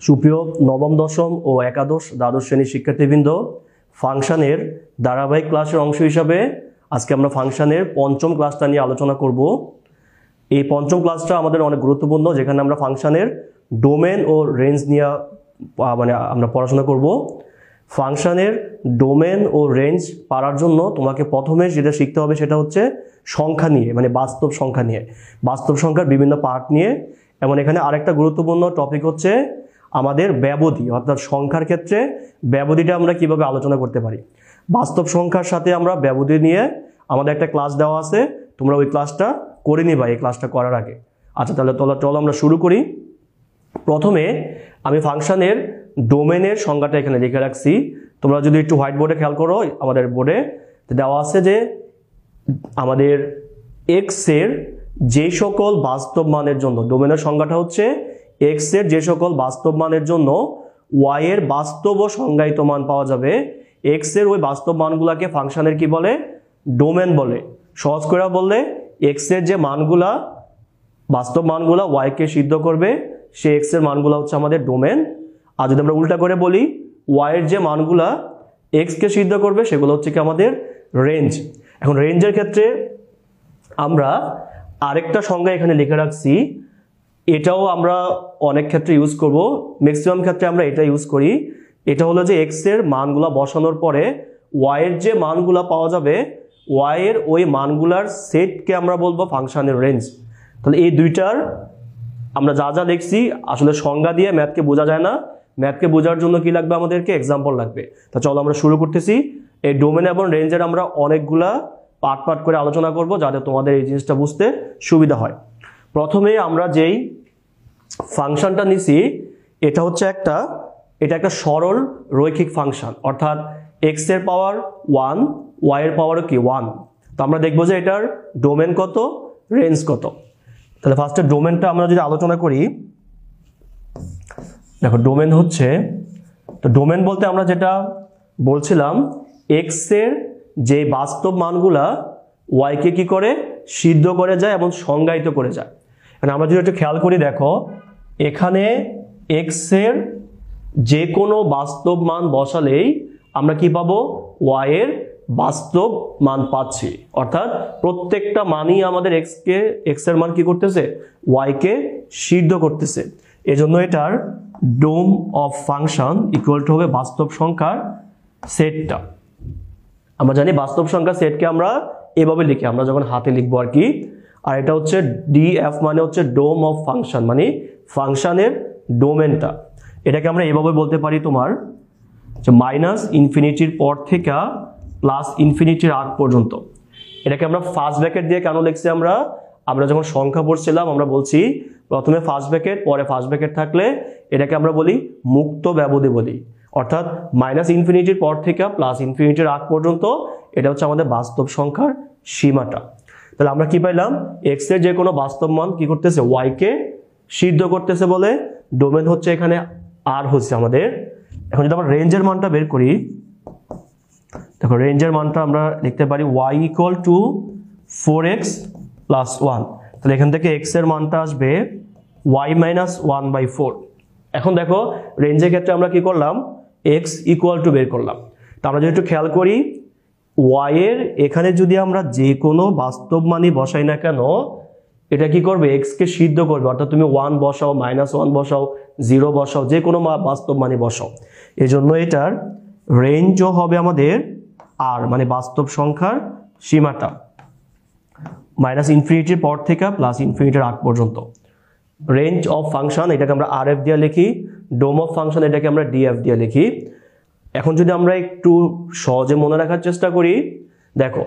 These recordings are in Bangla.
সুপ্রিয় নবম দশম ও একাদশ দ্বাদশ শ্রেণীর শিক্ষার্থীবৃন্দ, ফাংশনের ধারাবাহিক ক্লাসের অংশ হিসাবে আজকে আমরা ফাংশনের পঞ্চম ক্লাসটা নিয়ে আলোচনা করব। এই পঞ্চম ক্লাসটা আমাদের অনেক গুরুত্বপূর্ণ, যেখানে আমরা ফাংশনের ডোমেন ও রেঞ্জ নিয়ে আমরা পড়াশোনা করব। ফাংশনের ডোমেন ও রেঞ্জ পারার জন্য তোমাকে প্রথমে যেটা শিখতে হবে সেটা হচ্ছে সংখ্যা নিয়ে, মানে বাস্তব সংখ্যা নিয়ে, বাস্তব সংখ্যার বিভিন্ন পার্ট নিয়ে। এবং এখানে আরেকটা গুরুত্বপূর্ণ টপিক হচ্ছে আমাদের ব্যবধি, অর্থাৎ সংখ্যার ক্ষেত্রে ব্যবধিটা আমরা কিভাবে আলোচনা করতে পারি। বাস্তব সংখ্যার সাথে আমরা ব্যবধি নিয়ে আমাদের একটা ক্লাস দেওয়া আছে, তোমরা ওই ক্লাসটা করে নিবা এই ক্লাসটা করার আগে। আচ্ছা, তাহলে চলো আমরা শুরু করি। প্রথমে আমি ফাংশনের ডোমেনের সংজ্ঞাটা এখানে লিখে রাখছি। তোমরা যদি একটু হোয়াইট বোর্ডে খেয়াল করো, আমাদের বোর্ডে দেওয়া আছে যে আমাদের এক্স এর যে সকল বাস্তব মানের জন্য, ডোমেনের সংজ্ঞাটা হচ্ছে এক্স এর যে সকল বাস্তব মানের জন্য ওয়াই এর বাস্তব ও সংজ্ঞায়িত মান পাওয়া যাবে, এক্স এর ওই বাস্তব মানগুলাকে ফাংশনের কি বলে? ডোমেন বলে। সহজ করে বললে, এক্স এর যে মানগুলা, বাস্তব মানগুলা ওয়াই কে সিদ্ধ করবে, সে এক্স এর মানগুলা হচ্ছে আমাদের ডোমেন। আর যদি আমরা উল্টা করে বলি, ওয়াই এর যে মানগুলা এক্স কে সিদ্ধ করবে সেগুলো হচ্ছে কি আমাদের রেঞ্জ। এখন রেঞ্জের ক্ষেত্রে আমরা আরেকটা সংজ্ঞা এখানে লিখে রাখছি, এটাও আমরা অনেক ক্ষেত্রে ইউজ করব, ম্যাক্সিমাম ক্ষেত্রে আমরা এটা ইউজ করি। এটা হলো যে এক্স এর মানগুলা বসানোর পরে ওয়াই এর যে মানগুলা পাওয়া যাবে, ওয়াই এর ওই মানগুলার সেটকে আমরা বলবো ফাংশনের রেঞ্জ। তাহলে এই দুইটার আমরা যা যা দেখছি, আসলে সংজ্ঞা দিয়ে ম্যাথকে বোঝা যায় না, ম্যাথকে বোঝার জন্য কি লাগবে আমাদেরকে? এক্সাম্পল লাগবে। তা চলো আমরা শুরু করতেছি। এই ডোমেন এবং রেঞ্জের আমরা অনেকগুলা পার্ট পার্ট করে আলোচনা করব, যাতে তোমাদের এই জিনিসটা বুঝতে সুবিধা হয়। প্রথমে আমরা যেই ফাংশনটা নিছি, এটা হচ্ছে একটা সরল রৈখিক ফাংশন, অর্থাৎ এক্স এর পাওয়ার 1, ওয়াই এর পাওয়ারও কি 1। তো আমরা দেখবো যে এটার ডোমেন কত, রেঞ্জ কত। তাহলে ফার্স্টে ডোমেনটা আমরা যদি আলোচনা করি, দেখো ডোমেন হচ্ছে, তো ডোমেন বলতে আমরা যেটা বলছিলাম, এক্স এর যে বাস্তব মানগুলা ওয়াই কে কি করে? সিদ্ধ করে যায় এবং সংজ্ঞায়িত করে যায়। মানে আমরা যদি একটু খেয়াল করি, দেখো এখানে এক্স এর যে কোনো বাস্তব মান বসালেই আমরা কি পাবো? ওয়াই এর বাস্তব মান পাচ্ছি। অর্থাৎ প্রত্যেকটা মানই আমাদের এক্স এর মান কি করতেছে? ওয়াই কে সিদ্ধ করতেছে। এজন্য এটার ডোম অফ ফাংশন ইকুয়াল টু হবে বাস্তব সংখ্যার সেটটা। আমরা জানি বাস্তব সংখ্যার সেটকে আমরা এভাবে লিখি, আমরা যখন হাতে লিখবো আর কি। আর এটা হচ্ছে ডিএফ, মানে হচ্ছে ডোম অফ ফাংশন, মানে ফাংশনের ডোমেনটা। এটাকে আমরা এভাবে বলতে পারি তোমার যে মাইনাস ইনফিনিটির পর থেকে প্লাস ইনফিনিটির আগ পর্যন্ত। এটাকে আমরা ফার্স্ট ব্র্যাকেট দিয়ে কেন লিখছি? আমরা যখন সংখ্যা পড়ছিলাম আমরা বলছি প্রথমে ফার্স্ট ব্র্যাকেট, পরে ফার্স্ট ব্র্যাকেট থাকলে এটাকে আমরা বলি মুক্ত ব্যবধি বলি। অর্থাৎ মাইনাস ইনফিনিটির পর থেকে প্লাস ইনফিনিটির আগ পর্যন্ত এটা হচ্ছে আমাদের বাস্তব সংখ্যার সীমাটা। তাহলে আমরা কি পাইলাম? এক্স এর যে কোনো বাস্তব মান কি করতেছে? ওয়াই কে সিদ্ধ করতেছে বলে ডোমেন হচ্ছে এখানে আর হচ্ছে আমাদের। এখন যদি আমরা রেঞ্জের মানটা বের করি, দেখো রেঞ্জের মানটা আমরা লিখতে পারি Y equal to 4x plus 1। তাহলে এখান থেকে এক্স এর মানটা আসবে ওয়াই মাইনাস 1/4। এখন দেখো রেঞ্জের ক্ষেত্রে আমরা কি করলাম? এক্স ইকুয়াল টু বের করলাম। তো আমরা যদি একটু খেয়াল করি, ওয়াই এর এখানে যদি আমরা যে কোনো বাস্তব মানই বসাই না কেন, এটা কি করবে? এক্স কে সিদ্ধ করবে। অর্থাৎ তুমি 1 বসাও, -1 বসাও, 0 বসাও, যে কোনো বাস্তব মানই বসাও। এজন্য এটার রেঞ্জও হবে আমাদের আর, মানে বাস্তব সংখ্যার সীমাটা মাইনাস ইনফিনিটির পর থেকে প্লাস ইনফিনিটির আগ পর্যন্ত। রেঞ্জ অফ ফাংশন এটাকে আমরা আর এফ দিয়ে লিখি, ডোম অফ ফাংশন এটাকে আমরা ডিএফ দিয়ে লিখি। এখন যদি আমরা একটু সহজে মনে রাখার চেষ্টা করি, দেখো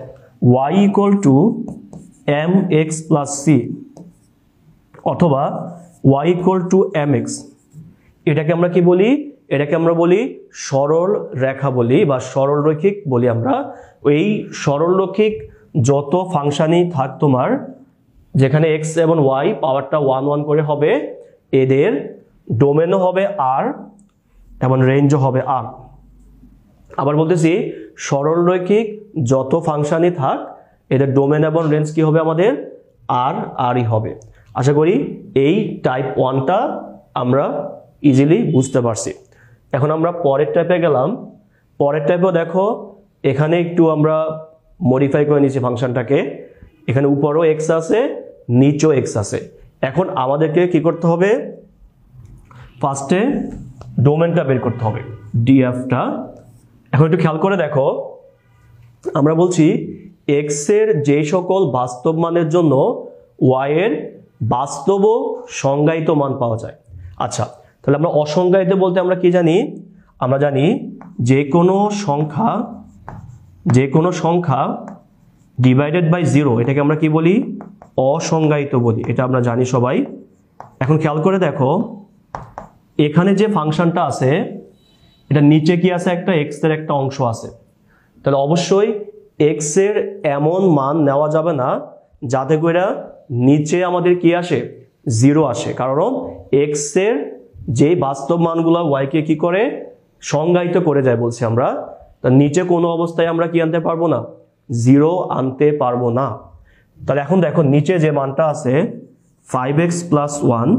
y equal to mx plus C অথবা y ইকুয়াল টু mx, এটাকে আমরা কি বলি? এটাকে আমরা বলি সরল রেখা বলি বা সরল রৈখিক বলি আমরা। এই সরল রৈখিক যত ফাংশনই থাক তোমার, যেখানে x এবং y পাওয়ারটা 1 1 করে হবে, এদের ডোমেনও হবে আর এবং রেঞ্জও হবে আর। আবার বলতেছি, সরল রৈখিক যত ফাংশনই থাক, এদের ডোমেন এবং রেঞ্জ কি হবে? আমাদের আরই হবে। আশা করি এই টাইপ 1টা আমরা ইজিলি বুঝতে পারছি। এখন আমরা পরের টাইপে গেলাম। পরের টাইপেও দেখো এখানে একটু আমরা মডিফাই করে নিয়েছি ফাংশনটাকে। এখানে উপরেও এক্স আছে, নিচেও এক্স আছে। এখন আমাদেরকে কি করতে হবে, ফার্স্টে ডোমেনটা বের করতে হবে, ডিএফটা। এখন একটু খেয়াল করে দেখো, আমরা বলছি এক্স এর যে সকল বাস্তব মানের জন্য ওয়াই এর বাস্তব ও সংজ্ঞায়িত মান পাওয়া যায়। আচ্ছা, তাহলে আমরা অসংজ্ঞায়িত বলতে আমরা কি জানি? আমরা জানি যে কোনো সংখ্যা ডিভাইডেড বাই 0 এটাকে আমরা কি বলি? অসংজ্ঞায়িত বলি। এটা আমরা জানি সবাই। এখন খেয়াল করে দেখো, এখানে যে ফাংশনটা আছে এটা নিচে কি আছে? একটা এক্স এর একটা অংশ আছে। তাহলে অবশ্যই এক্স এর এমন মান নেওয়া যাবে না যাতে করে নিচে আমাদের কি আসে? 0 আসে। কারণ এক্স এর যে বাস্তব মানগুলো ওয়াইকে কি করে? সংজ্ঞায়িত করে যায় বলছি আমরা। তার নিচে কোনো অবস্থায় আমরা কি আনতে পারবো না? 0 আনতে পারবো না। তাহলে এখন দেখো নিচে যে মানটা আছে 5x + 1,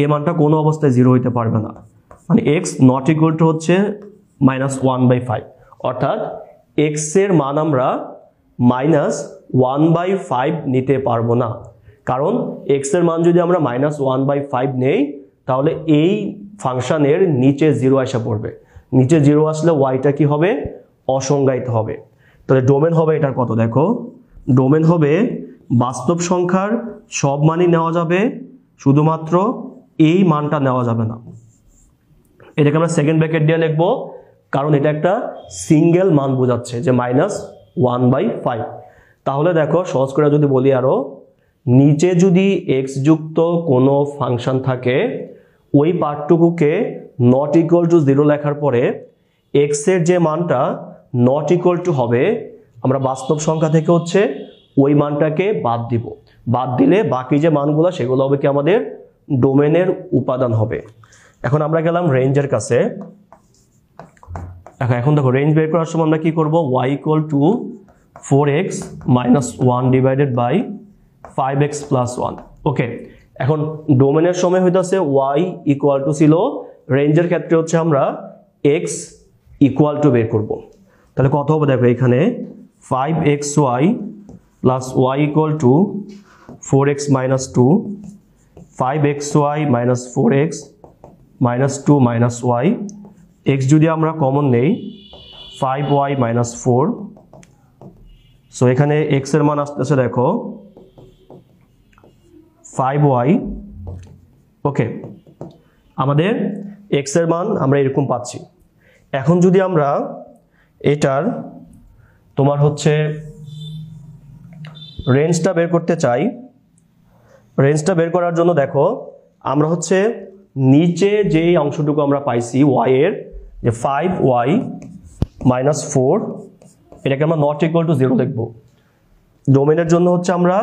এই মানটা কোনো অবস্থায় 0 হইতে পারবে না। মানে x নট ইকুয়াল টু হচ্ছে -1/5, অর্থাৎ x এর মান আমরা -1/5 নিতে পারবো না। কারণ x এর মান যদি আমরা -1/5 নেই তাহলে এই ফাংশনের নিচে 0 আসা পড়বে। নিচে 0 আসলে ওয়াইটা কি হবে? অসংজ্ঞায়িত হবে। তাহলে ডোমেন হবে এটার কত? দেখো ডোমেন হবে বাস্তব সংখ্যার সব মানই নেওয়া যাবে, শুধুমাত্র এই মানটা নেওয়া যাবে না। এটাকে আমরা সেকেন্ড ব্র্যাকেট দিয়ে লিখবো, কারণ এটা একটা সিঙ্গেল মান বোঝাচ্ছে যে -1/5। তাহলে দেখো সহজ করে যদি বলি আরো, নিচে যদি x যুক্ত কোনো ফাংশন থাকে ওই পার্টটুকুকে নট ইকুয়াল টু 0 লেখার পরে x এর যে মানটা নট ইকুয়াল টু হবে, আমরা বাস্তব সংখ্যা থেকে হচ্ছে ওই মানটাকে বাদ দিব। বাদ দিলে বাকি যে মানগুলো সেগুলো হবে কি আমাদের ডোমেনের উপাদান হবে। এখন আমরা গেলাম রেঞ্জের কাছে। এখন দেখো রেঞ্জ বের করার সময় আমরা কি করব? y = 4x - 1 divided by 5x + 1। ওকে, এখন ডোমেনের সময় হইতাছে y = ছিল, রেঞ্জের ক্ষেত্রে হচ্ছে আমরা x = বের করব। তাহলে কত হবে দেখো, এখানে 5xy + y = 4x - 2, 5xy - 4x - 2 - y, x যদি আমরা কমন নেই 5y - 4, সো এখানে x এর মান আসতেছে দেখো 5y। ওকে, আমাদের x এর মান আমরা এরকম পাচ্ছি। এখন যদি আমরা এটার তোমার হচ্ছে রেঞ্জটা বের করতে চাই, রেঞ্জটা বের করার জন্য দেখো আমরা হচ্ছে নিচে যে অংশটুকু আমরা পাইছি y এর, যে 5y - 4, এটাকে আমরা নট ইকুয়াল টু 0 লিখবো। ডোমেনের জন্য হচ্ছে আমরা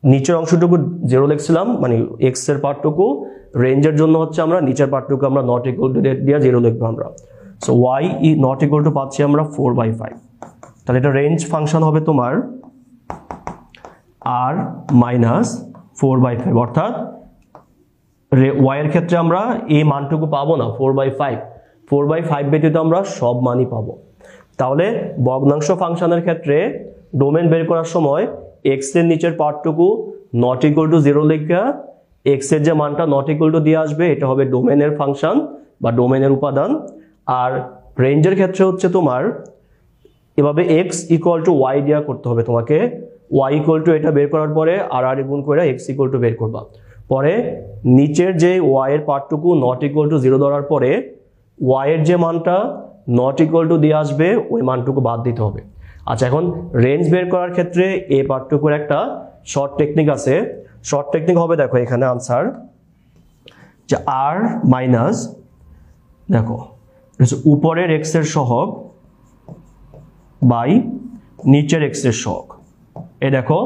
নিচের অংশটুকু 0 লিখছিলাম, মানে x এর পার্টটুকু। রেঞ্জের জন্য হচ্ছে আমরা নিচের পার্টটুকু আমরা নট ইকুয়াল টু দিয়ে 0 লিখবো আমরা। So y not equal to পাচ্ছি আমরা 4/5। তাহলে এটা রেঞ্জ ফাংশন হবে তোমার r - 4/5, অর্থাৎ y এর ক্ষেত্রে আমরা এই মানটুকু পাবো না 4/5। 4/5 ব্যতীত আমরা সব মানই পাবো। তাহলে ভগ্নাংশ ফাংশনের ক্ষেত্রে ডোমেন বের করার সময় x এর নিচের পার্টটুকু নট ইকুয়াল টু 0 লেখা x এর যে মানটা নট ইকুয়াল টু দিয়ে আসবে এটা হবে ডোমেনের ফাংশন বা ডোমেনের উপাদান। আর রেঞ্জের ক্ষেত্রে হচ্ছে তোমার এভাবে x = y দেওয়া করতে হবে তোমাকে। y = এটা বের করার পরে আর গুণ করে x = বের করবা। পরে নিচের যে y এর পার্টটুকু নট ইকুয়াল টু 0 ধরার পরে y এর যে মানটা নট ইকুয়াল টু দিয়ে আসবে ওই মানটুকু বাদ দিতে হবে। আচ্ছা, এখন রেঞ্জ বের করার ক্ষেত্রে এই পার্টটুকুর একটা শর্ট টেকনিক আছে। শর্ট টেকনিক হবে দেখো এখানে আনসার, যে r মাইনাস দেখো উপরের x এর সহগ বাই নিচের x এর সহগ। এই দেখো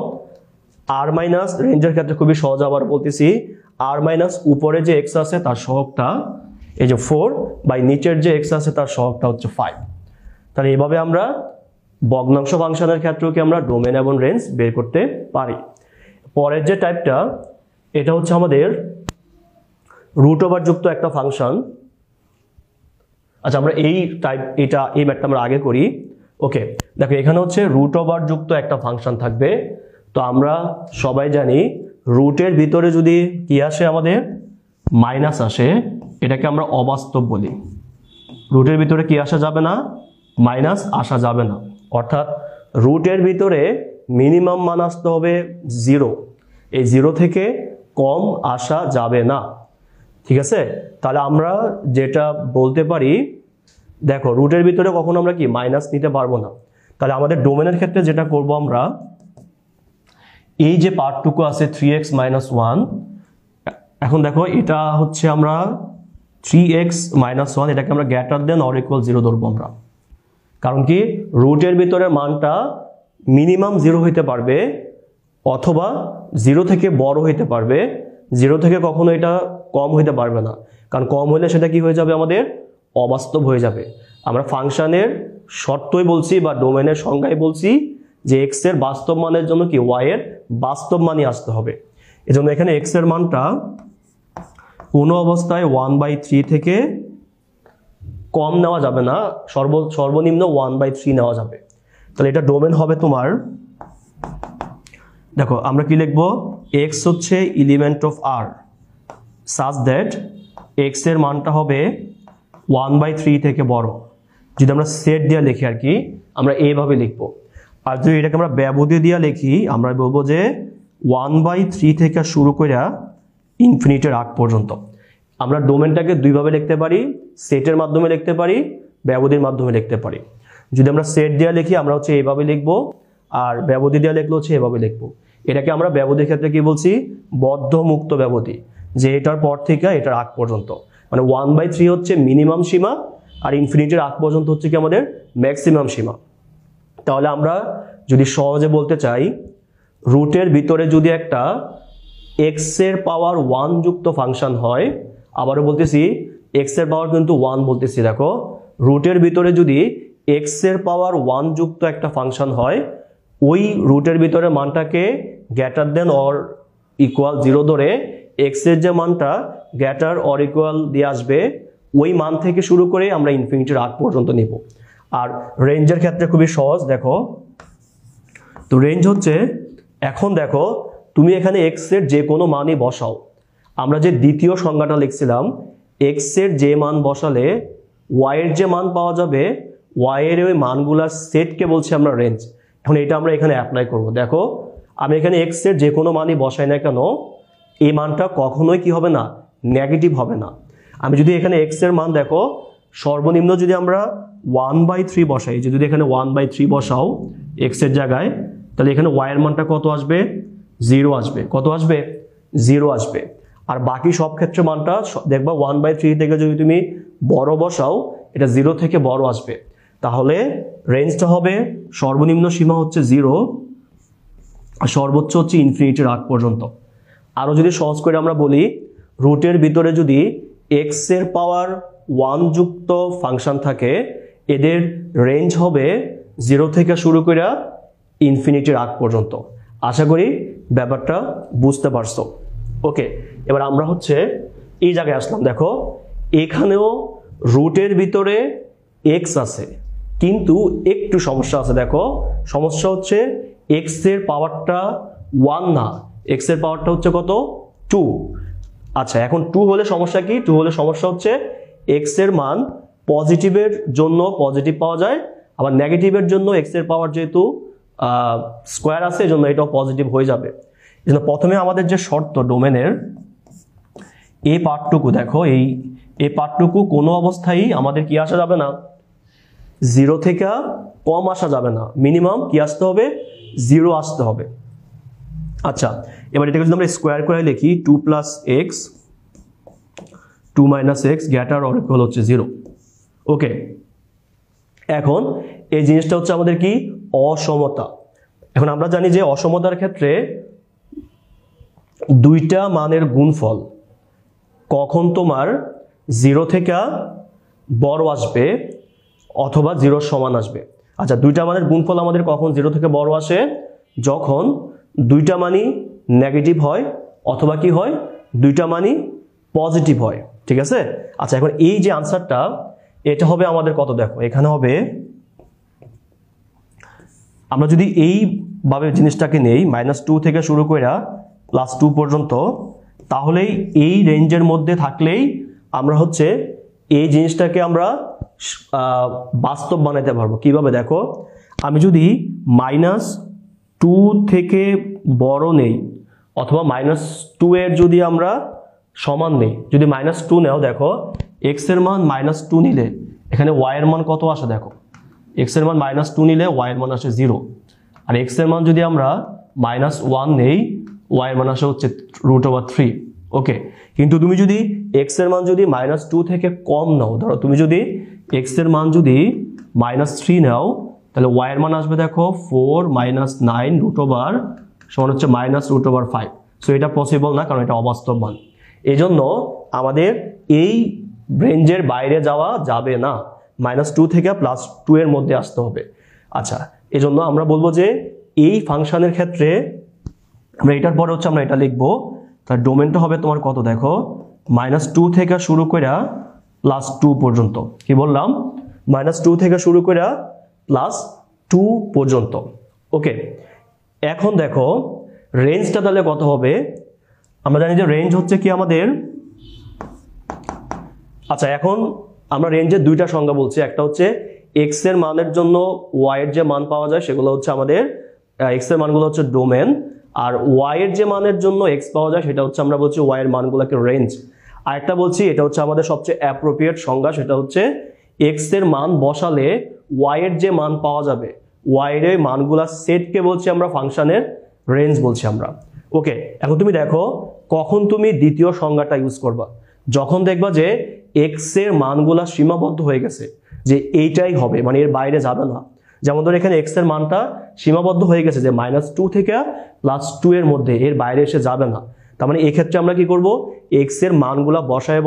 r মাইনাস রেঞ্জের ক্ষেত্রে খুবই সহজ, আবার বলতেছি r মাইনাস উপরে যে x আছে তার সহগটা এই যে 4 বাই নিচের যে x আছে তার সহগটা হচ্ছে 5। তাহলে এইভাবে আমরা ভগ্নাংশ ফাংশনের ক্ষেত্রেও কি আমরা ডোমেন এবং রেঞ্জ বের করতে পারি। পরের যে টাইপটা এটা হচ্ছে আমাদের রুট ওভার যুক্ত একটা ফাংশন। আচ্ছা আমরা এই ম্যাথটা আমরা আগে করি। ওকে, দেখো এখানে হচ্ছে রুট ওভার যুক্ত একটা ফাংশন থাকবে। তো আমরা সবাই জানি রুটের ভিতরে যদি কি আসে আমাদের মাইনাস আসে, এটাকে আমরা অবাস্তব বলি। রুটের ভিতরে কি আসা যাবে না? মাইনাস আসা যাবে না। অর্থাৎ রুটের ভিতরে মিনিমাম মান আসতে হবে 0, এই 0 থেকে কম আসা যাবে না। ঠিক আছে, তাহলে আমরা যেটা বলতে পারি, দেখো রুটের ভিতরে কখনো আমরা কি মাইনাস নিতে পারবো না। তাহলে আমাদের ডোমেনের ক্ষেত্রে যেটা করব, আমরা এই যে পার্টটুকু আছে 3x - 1, এখন দেখো এটা হচ্ছে আমরা 3x - 1 এটাকে আমরা গ্রেটার দেন অর ইকুয়াল 0 ধরবো আমরা। কারণ কি রুটের ভিতরে মানটা মিনিমাম 0 হইতে পারবে অথবা 0 থেকে বড় হইতে পারবে, 0 থেকে কখনো এটা কম হইতে পারবে না। কারণ কম হলে সেটা কি হয়ে যাবে, আমাদের অবাস্তব হয়ে যাবে। আমরা ফাংশনের শর্তই বলছি বা ডোমেনের সংজ্ঞায় বলছি যে x এর বাস্তব মানের জন্য কি y এর বাস্তব মানই আসতে হবে। এজন্য এখানে x এর মানটা কোনো অবস্থায় 1/3 থেকে কম নেওয়া যাবে না, সর্বনিম্ন 1/3 নেওয়া যাবে। তাহলে এটা ডোমেন হবে তোমার, দেখো আমরা কি লিখবো, x হচ্ছে element of r such that x এর মানটা হবে 1/3 থেকে বড়। যদি আমরা সেট দিয়ে লিখি আর কি, আমরা এইভাবে লিখবো। আর যদি এটাকে আমরা ব্যবধি দিয়ে লিখি, আমরা বলবো যে 1/3 থেকে শুরু করে ইনফিনিটির আগ পর্যন্ত। আমরা ডোমেনটাকে দুইভাবে লিখতে পারি, সেটের মাধ্যমে লিখতে পারি, ব্যবধির মাধ্যমে লিখতে পারি। যদি আমরা সেট দিয়ে লিখি আমরা হচ্ছে এইভাবে লিখবো, আর ব্যবধি দিয়ে লিখলে হচ্ছে এভাবে লিখবো। এটাকে আমরা ব্যবধির ক্ষেত্রে কি বলছি, বদ্ধ মুক্ত ব্যবধি, যে এটার পর থেকে এটার আগ পর্যন্ত, মানে 1/3 হচ্ছে মিনিমাম সীমা আর ইনফিনিটির আগ পর্যন্ত হচ্ছে কি আমাদের ম্যাক্সিমাম সীমা। তাহলে আমরা যদি সহজে বলতে চাই, রুটের ভিতরে যদি একটা x এর পাওয়ার 1 যুক্ত ফাংশন হয়, আবারও বলতেছি x এর পাওয়ার কিন্তু 1 বলতেছি, দেখো রুটের ভিতরে যদি x এর পাওয়ার 1 যুক্ত একটা ফাংশন হয়, ওই রুটের ভিতরে মানটাকে গ্রেটার দেন অর ইকুয়াল 0 ধরে x এর যে মানটা গ্রেটার অর ইকুয়াল দিয়ে আসবে, ওই মান থেকে শুরু করে আমরা ইনফিনিটির আগ পর্যন্ত নিব। আর রেঞ্জের ক্ষেত্রে খুবই সহজ, দেখো তো রেঞ্জ হচ্ছে, এখন দেখো তুমি এখানে x এর যে কোনো মানই বসাও, আমরা যে দ্বিতীয় সংজ্ঞাটা লিখছিলাম x এর যে মান বসালে y এর যে মান পাওয়া যাবে, y এর ওই মানগুলার সেটকে বলছি আমরা রেঞ্জ। এখন এটা আমরা এখানে অ্যাপ্লাই করব। দেখো আমি এখানে x এর যে কোনো মানই বসাই না কেন, এই মানটা কখনোই কি হবে না, নেগেটিভ হবে না। আমি যদি এখানে x এর মান দেখো সর্বনিম্ন যদি আমরা 1/3 বসাই, যদি এখানে 1/3 বসাও x এর জায়গায়, তাহলে এখানে y এর মানটা কত আসবে, 0 আসবে। কত আসবে, 0 আসবে। আর বাকি সব ক্ষেত্রে মানটা দেখবা 1/3 থেকে যদি তুমি বড় বসাও, এটা 0 থেকে বড় আসবে। তাহলে রেঞ্জটা হবে সর্বনিম্ন সীমা হচ্ছে 0 আর সর্বোচ্চ হচ্ছে ইনফিনিটির আগ পর্যন্ত। আরো যদি সহজ করে আমরা বলি, রুটের ভিতরে যদি x এর পাওয়ার 1 যুক্ত ফাংশন থাকে, এদের রেঞ্জ হবে 0 থেকে শুরু করে ইনফিনিটির আগ পর্যন্ত। আশা করি ব্যাপারটা বুঝতে পারছো। ওকে, এবার আমরা হচ্ছে এই জায়গায় আসলাম। দেখো এখানেও রুটের ভিতরে x আছে, কিন্তু একটু সমস্যা আছে। দেখো সমস্যা হচ্ছে x এর পাওয়ারটা 1 না, x এর পাওয়ারটা হচ্ছে কত, 2। আচ্ছা এখন 2 হলে সমস্যা কি, 2 হলে সমস্যা হচ্ছে x এর মান পজিটিভের জন্য পজিটিভ পাওয়া যায়, আবার নেগেটিভের জন্য x এর পাওয়ার যেহেতু স্কোয়ার আছে, এই জন্য এটাও পজিটিভ হয়ে যাবে। এই জন্য প্রথমে আমাদের যে শর্ত ডোমেনের, এই পার্টটুকু দেখো, এই পার্টটুকু কোনো অবস্থায় আমাদের কি আসা যাবে না, 0 থেকে কম আসা যাবে না, মিনিমাম কি আসতে হবে, 0 আসতে হবে। আচ্ছা এবার এটাকে যদি আমরা স্কোয়ার করে লিখি, 2 + x 2 - x greater or equal হচ্ছে 0। ওকে, এখন এই জিনিসটা হচ্ছে আমাদের কি, অসমতা। এখন আমরা জানি যে অসমতার ক্ষেত্রে দুইটা মানের গুণফল কখন তোমার 0 থেকে বড় আসবে অথবা 0 সমান আসবে। আচ্ছা দুইটা মানের গুণফল আমাদের কখন 0 থেকে বড় আসে, যখন দুইটা মানই নেগেটিভ হয় অথবা কি হয়, দুইটা মানই পজিটিভ হয়, ঠিক আছে। আচ্ছা, এখন এই যে আনসারটা এটা হবে আমাদের কত, দেখো এখানে হবে, আমরা যদি এইভাবে জিনিসটাকে নেই -2 থেকে শুরু করে +2 পর্যন্ত, তাহলেই এই রেঞ্জের মধ্যে থাকলেই আমরা হচ্ছে এই জিনিসটাকে আমরা বাস্তব বানাতে পারবো। কিভাবে দেখো, আমি যদি -2 থেকে বড় নেই অথবা -2 এর যদি আমরা সমান নেই, যদি -2 নাও, দেখো x এর মান -2 নিলে এখানে y এর মান কত আসে, দেখো x এর মান -2 নিলে y এর মান আসে 0, আর x এর মান যদি আমরা -1 নেই y এর মান আসে হচ্ছে √3। ওকে, কিন্তু তুমি যদি x এর মান যদি -2 থেকে কম নাও, ধরো তুমি যদি x এর মান যদি -3 নাও, তাহলে y এর মান আসবে দেখো 4 - 9 সমান হচ্ছে -√5। সো এটা পসিবল না, কারণ এটা অবাস্তব মান। এই জন্য আমাদের এই রেঞ্জের বাইরে যাওয়া যাবে না, -2 থেকে +2 এর মধ্যে আসতে হবে। আচ্ছা, এই জন্য আমরা বলবো যে এই ফাংশনের ক্ষেত্রে আমরা এটার পরে হচ্ছে আমরা এটা লিখবো, তার ডোমেনটা হবে তোমার কত, দেখো -2 থেকে শুরু করে +2 পর্যন্ত। কি বললাম, -2 থেকে শুরু করে +2 পর্যন্ত। ওকে, এখন দেখো রেঞ্জটা তাহলে কত হবে, আমরা জানি যে রেঞ্জ হচ্ছে কি আমাদের, আচ্ছা এখন আমরা রেঞ্জের দুইটা সংজ্ঞা বলছি, একটা হচ্ছে x এর মানের জন্য y এর যে মান পাওয়া যায় সেগুলো হচ্ছে আমাদের x এর মানগুলো হচ্ছে ডোমেন, আর y এর যে মানের জন্য x পাওয়া যায় সেটা হচ্ছে আমরা বলছি y এর মানগুলোকে রেঞ্জ। আরেকটা বলছি, এটা হচ্ছে আমাদের সবচেয়ে অ্যাপ্রোপ্রিয়েট সংজ্ঞা, সেটা হচ্ছে x এর মান বসালে y এর যে মান পাওয়া যাবে y এর মানগুলা সেটকে বলছি আমরা ফাংশনের রেঞ্জ বলছি আমরা। ওকে, এখন তুমি দেখো কখন তুমি দ্বিতীয় সংজ্ঞাটা ইউজ করবা, যখন দেখবা যে x এর মানগুলা সীমাবদ্ধ হয়ে গেছে, যে এইটাই হবে, মানে এর বাইরে যাবে না। যেমন ধরো এখানে x এর মানটা সীমাবদ্ধ হয়ে গেছে যে -2 থেকে +2 এর মধ্যে, এর বাইরে এসে যাবে না। তার মানে এক্ষেত্রে আমরা কি করব, x এর মানগুলা বসায়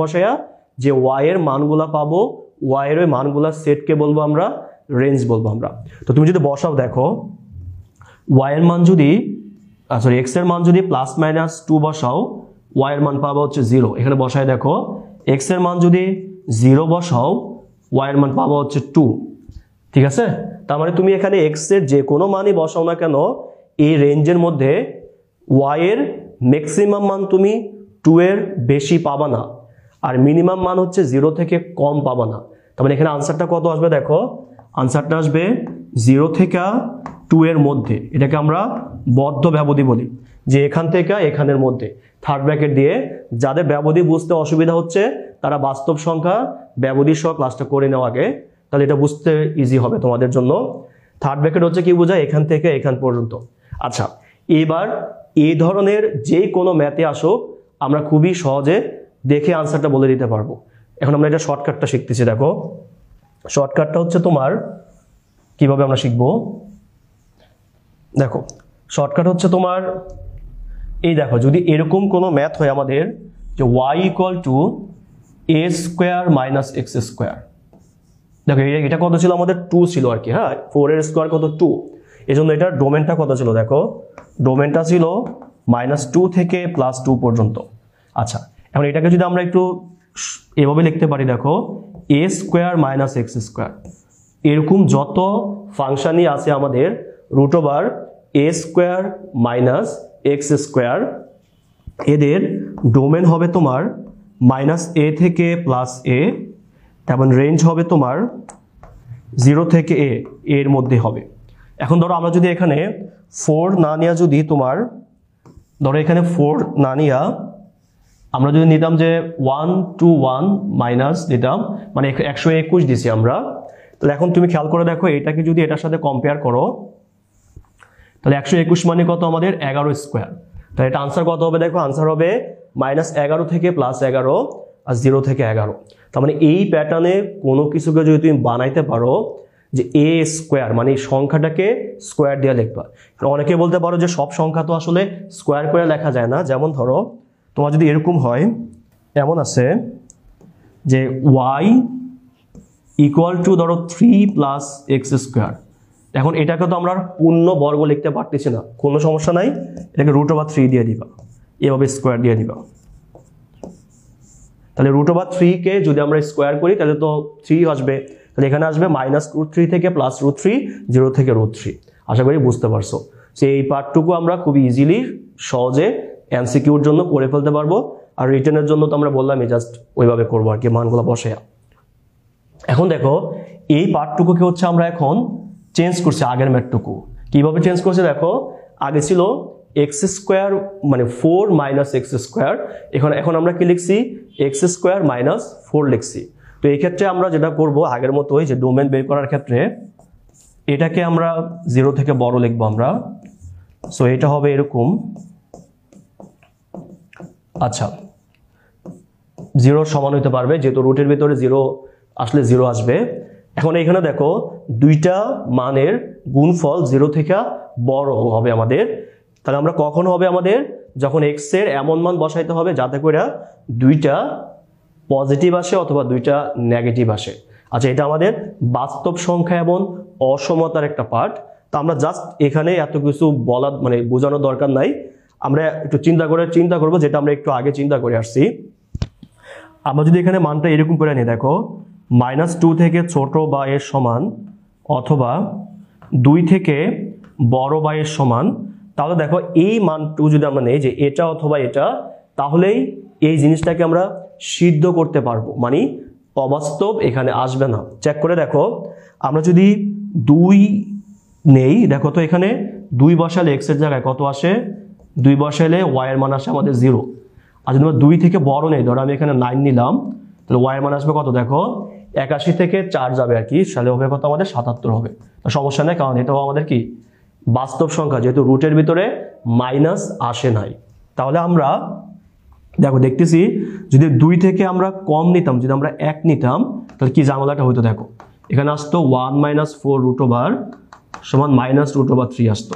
যে y এর মানগুলা পাবো, y এর ওই মানগুলা সেটকে বলবো আমরা রেঞ্জ বলবো আমরা। তো তুমি যদি বসাও, দেখো y এর মান যদি x এর মান যদি +-2 বসাও, y এর মান পাবো হচ্ছে 0। এখানে বসায় দেখো x এর মান যদি 0 বসাও, y এর মান পাবো হচ্ছে 2, ঠিক আছে। তার মানে তুমি এখানে x এর যে কোনো মানই বসাও না কেন, এই রেঞ্জের মধ্যে y এর ম্যাক্সিমাম মান তুমি 2 এর বেশি পাবা না, আর মিনিমাম মান হচ্ছে 0 থেকে কম পাবা না। তার মানে এখানে আনসারটা কত আসবে, দেখো আনসারটা আসবে 0 থেকে 2 এর মধ্যে। এটাকে আমরা বদ্ধ ব্যবধি বলি, যে এখান থেকে এখানের মধ্যে থার্ড ব্র্যাকেট দিয়ে। যাদের ব্যবধি বুঝতে অসুবিধা হচ্ছে তারা বাস্তব সংখ্যা ব্যবধি সহ ক্লাসটা করে নেওয়া আগে, তাহলে এটা বুঝতে ইজি হবে তোমাদের জন্য। থার্ড ব্র্যাকেট হচ্ছে কি বোঝায়, এখান থেকে এখান পর্যন্ত। আচ্ছা, এবার এই ধরনের যে কোনো ম্যাথে আসুক আমরা খুবই সহজে দেখে আনসারটা বলে দিতে পারবো। এখন আমরা এটা শর্টকাটটা শিখতেছি। দেখো শর্টকাটটা হচ্ছে তোমার কিভাবে আমরা শিখবো, দেখো শর্টকাট হচ্ছে তোমার এই, দেখো যদি এরকম কোনো ম্যাথ হয় আমাদের যে y = a² - x², দেখো এটা কত ছিল আমাদের, 2 ছিল আর কি। হ্যাঁ, 4 এর স্কোয়ার কত, 2। এই জন্য এটার ডোমেনটা কত ছিল, দেখো ডোমেনটা ছিল -2 থেকে +2 পর্যন্ত। আচ্ছা, এখন এটাকে যদি আমরা একটু এভাবে লিখতে পারি, দেখো a² - x², এরকম যত ফাংশনই আছে আমাদের √a² - x², এদের ডোমেন হবে তোমার -a থেকে +a, এবং রেঞ্জ হবে তোমার 0 থেকে a এর মধ্যে হবে। এখন ধরো আমরা যদি এখানে 4 না নিয়ে, যদি তোমার ধরো এখানে 4 না নিয়ে আমরা যদি নিতাম যে 1 to 1 মাইনাস দিতাম, মানে 121 দিছি আমরা। তাহলে এখন তুমি খেয়াল করে দেখো এটাকে যদি এটার সাথে কম্পেয়ার করো, তাহলে 121 মানে কত আমাদের 11²। তাহলে এটা আনসার কত হবে, দেখো আনসার হবে -11 থেকে +11 আর 0 থেকে 11। তার মানে এই প্যাটার্নে কোনো কিছুকে যদি তুমি বানাইতে পারো যে a² মানে এই সংখ্যাটাকে স্কোয়ার দিয়ে লিখবা। অনেকে বলতে পারো যে সব সংখ্যা তো আসলে স্কোয়ার করে লেখা যায় না। যেমন ধরো তোমার যদি এরকম হয়, এমন আছে যে y = ধরো 3 + x²। এখন এটাকে তো আমরা পূর্ণ বর্গ লিখতে পারতেছি না, কোনো সমস্যা নাই, এটাকে √3 দিয়ে দিবা, এভাবে স্কোয়ার দিয়ে দিবা। তাহলে √3 কে যদি আমরা স্কোয়ার করি তাহলে তো 3 আসবে, তাহলে এখানে আসবে -√3 থেকে +√3, 0 থেকে √3। আশা করি বুঝতে পারছো। সো এই পার্টটুকু আমরা খুব ইজিলি সহজে এমসিকিউর জন্য করে ফেলতে পারবো, আর রিটেনের জন্য তো আমরা বললামই জাস্ট ওইভাবে করবো আর কি, মানগুলো বসে। এখন দেখো এই পার্টটুকুকে হচ্ছে আমরা এখন চেঞ্জ করছি আগের ম্যাথটুকু। কিভাবে চেঞ্জ করছি দেখো, আগে ছিল x² মানে 4 - x², এখন আমরা কি লিখছি x² - 4 লিখছি। তো এই ক্ষেত্রে আমরা যেটা করব আগের মতোই, যে ডোমেন বের করার ক্ষেত্রে এটাকে আমরা 0 থেকে বড় লিখবো আমরা। সো এটা হবে এরকম, আচ্ছা 0 সমান হইতে পারবে যেহেতু রুটের ভিতরে 0 আসলে 0 আসবে। এখন এখানে দেখো দুইটা মানের গুণফল 0 থেকে বড় হবে আমাদের, তাহলে আমরা কখন হবে আমাদের, যখন x এর এমন মান বসাইতে হবে যাতে করে দুইটা পজিটিভ আসে অথবা দুইটা নেগেটিভ আসে। আচ্ছা এটা আমাদের বাস্তব সংখ্যা এবং অসমতার একটা পার্ট। তো আমরা জাস্ট এখানে এত কিছু বলা মানে বোঝানোর দরকার নাই, আমরা একটু চিন্তা করব যেটা আমরা একটু আগে চিন্তা করে আসছি। আমরা যদি এখানে মানটা এরকম করে নিই, দেখো -2 থেকে ছোট বা এর সমান অথবা 2 থেকে বড় বা এর সমান, তাহলে দেখো এই মানটুকু যদি আমরা নেই যে এটা অথবা এটা, তাহলেই এই জিনিসটাকে আমরা সিদ্ধ করতে পারবো, মানে অবাস্তব এখানে আসবে না। চেক করে দেখো, আমরা যদি 2 নেই, দেখো তো এখানে 2 বসালে x এর জায়গায় কত আসে, 2 বসালে y এর মান আসে আমাদের 0। আর যদি আমরা 2 থেকে বড় নেই, ধরো আমি এখানে 9 নিলাম, তাহলে y এর মান আসবে কত, দেখো 81 থেকে 4 যাবে আর কি, সালে হবে কত আমাদের 77 হবে। তো সমস্যা নেই, কারণ এটাও আমাদের কি বাস্তব সংখ্যা, যেহেতু রুটের ভিতরে মাইনাস আসে নাই। তাহলে আমরা দেখো দেখতেছি যদি 2 থেকে আমরা কম নিতাম, যদি আমরা 1 নিতাম, তাহলে কি ঝামেলাটা হইতো, দেখো এখানে আসতো 1 - 4 √/, সমান -√3 আসতো।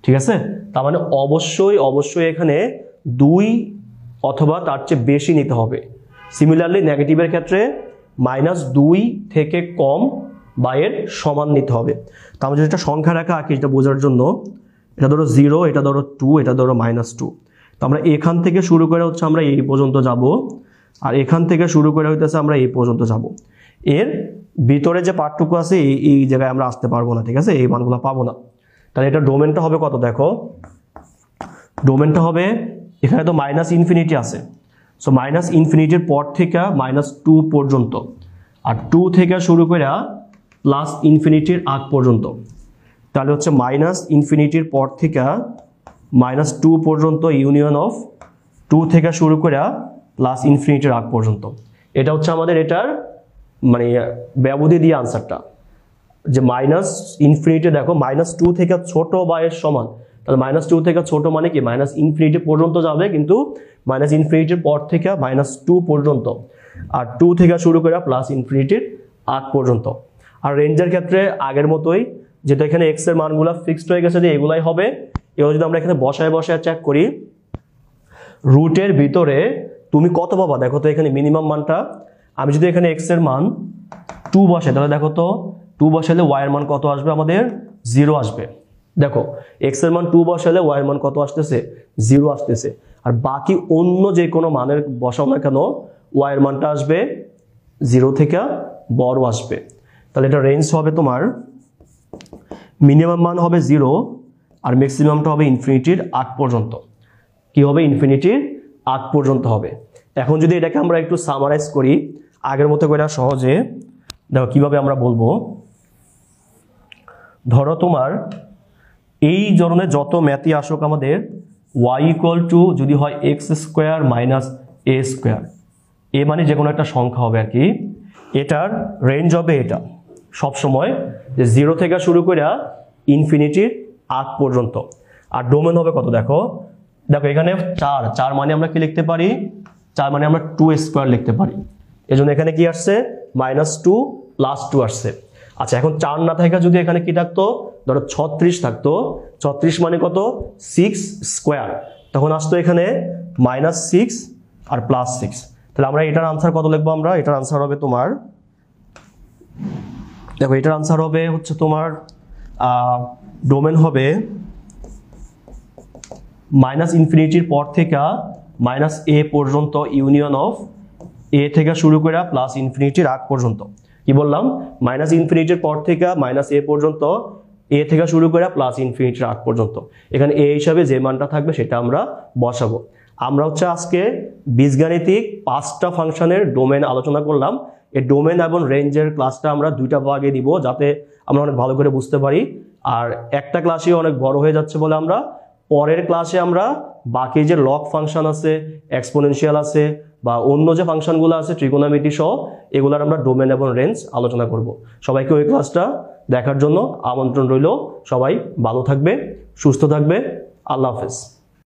ঠিক আছে, তার মানে অবশ্যই এখানে 2 অথবা তার চেয়ে বেশি নিতে হবে। সিমিলারলি নেগেটিভের ক্ষেত্রে -2 থেকে কম বা এর সমান নিতে হবে। তো আমরা যদি একটা সংখ্যা রেখা আঁকি এটা বোঝার জন্য, এটা ধরো 0, এটা ধরো 2, এটা ধরো -2। তো আমরা এখান থেকে শুরু করে হচ্ছে আমরা এই পর্যন্ত যাব, আর এখান থেকে শুরু করে হইতেছে আমরা এই পর্যন্ত যাব। এর ভিতরে যে পার্টটুকু আছে এই জায়গায় আমরা আসতে পারবো না, ঠিক আছে, এই মানগুলো পাবো না। তাহলে এটা ডোমেনটা হবে কত, দেখো ডোমেনটা হবে এখানে তো -∞ আছে, সো -∞ পর থেকে -2 পর্যন্ত, আর 2 থেকে শুরু করে +∞ আগ পর্যন্ত। তাহলে হচ্ছে -∞ পর থেকে -2 পর্যন্ত ইউনিয়ন অফ 2 থেকে শুরু করে +∞ আগ পর্যন্ত। এটা হচ্ছে আমাদের এটার মানে ব্যবধি দিয়ে আনসারটা, যে -∞ দেখো -2 থেকে ছোট বা এর সমান, তাহলে -2 থেকে ছোট মানে কি -∞ পর্যন্ত যাবে, কিন্তু -∞ পর থেকে -2 পর্যন্ত, আর 2 থেকে শুরু করে +∞ আগ পর্যন্ত। আর রেঞ্জের ক্ষেত্রে আগের মতোই, যেটা এখানে x এর মানগুলো ফিক্সড হয়ে গেছে যে এগুলাই হবে। এবার যদি আমরা এখানে বসায় চেক করি, রুটের ভিতরে তুমি কত পাবা, দেখো তো এখানে মিনিমাম মানটা, আমি যদি এখানে x এর মান 2 বসে, তাহলে দেখো তো 2 বসালে y এর মান কত আসবে আমাদের, 0 আসবে। দেখো x এর মান 2 বসালে y এর মান কত আসতেছে, 0 আসতেছে। আর বাকি অন্য যে কোনো মানের বসাও না কেন, y এর মানটা আসবে 0 থেকে বড় আসবে। তাহলে এটা রেঞ্জ হবে তোমার, মিনিমাম মান হবে 0 আর ম্যাক্সিমামটা হবে ইনফিনিটির আগ পর্যন্ত। কি হবে, ইনফিনিটির আগ পর্যন্ত হবে। এখন যদি এটাকে আমরা একটু সামারাইজ করি আগের মতো করে সহজে, দেখো কিভাবে আমরা বলবো, ধরো তোমার এই ধরনের যত ম্যাথই আসুক আমাদের, y = যদি হয় x² - a², এ মানে যে কোনো একটা সংখ্যা হবে আর কি, এটার রেঞ্জ হবে এটা সবসময় যে 0 থেকে শুরু করে ইনফিনিটির আগ পর্যন্ত। আর ডোমেন হবে কত, দেখো এখানে 4 মানে আমরা কি লিখতে পারি, 4 মানে আমরা 2² লিখতে পারি। এজন্য এখানে কি আসছে, -2 + 2 আসছে। আচ্ছা এখন 4 না থাকা যদি এখানে কি থাকতো, ধরো 36 থাকতো, 36 মানে কত, 6², তখন আসতো এখানে -6 আর +6। তাহলে আমরা এটার আনসার কত লিখবো, আমরা এটার আনসার হবে তোমার, দেখো এটার আনসার হবে হচ্ছে তোমার ডোমেন হবে -∞ পর থেকে -a পর্যন্ত ইউনিয়ন অফ এ থেকে শুরু করে প্লাস ইনফিনিটির আগ পর্যন্ত। কি বললাম? মাইনাস ইনফিনিটির পর থেকে মাইনাস এ পর্যন্ত, এ থেকে শুরু করে প্লাস ইনফিনিটির আগ পর্যন্ত। এখানে এ হিসাবে যে মানটা থাকবে সেটা আমরা বসাবো। আমরা হচ্ছে আজকে বীজগাণিতিক 5টা ফাংশনের ডোমেন আলোচনা করলাম। এই ডোমেন এবং রেঞ্জের ক্লাসটা আমরা 2টা ভাগে দিব যাতে আমরা অনেক ভালো করে বুঝতে পারি। আর একটা ক্লাসই অনেক বড় হয়ে যাচ্ছে বলে আমরা পরের ক্লাসে আমরা বাকি যে লগ ফাংশন আছে, এক্সপোনেনশিয়াল আছে বা অন্য যে ফাংশনগুলো আছে ট্রিগোনোমেট্রি সহ, এগুলার আমরা ডোমেন এবং রেঞ্জ আলোচনা করব। সবাইকে ওই ক্লাসটা দেখার জন্য আমন্ত্রণ রইল। সবাই ভালো থাকবে, সুস্থ থাকবে। আল্লাহ হাফেজ।